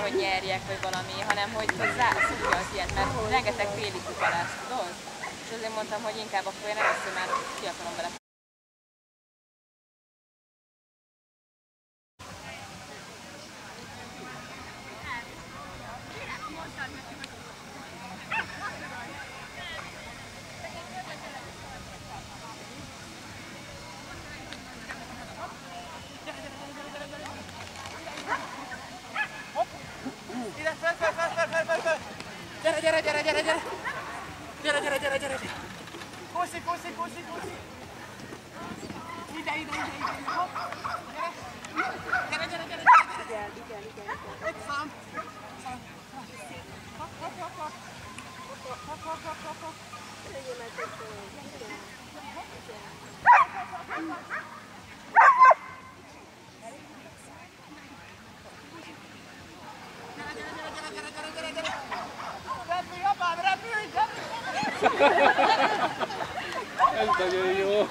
hogy nyerjek, vagy valami, hanem hogy szúrjak ilyet, mert rengeteg téli kupa lesz, tudod? És azért mondtam, hogy inkább akkor én először már ki akarom vele. Gyere! Kószi! Ide! Hopp! Gyere! Itt szám! Hopp! Ez nagyon jó.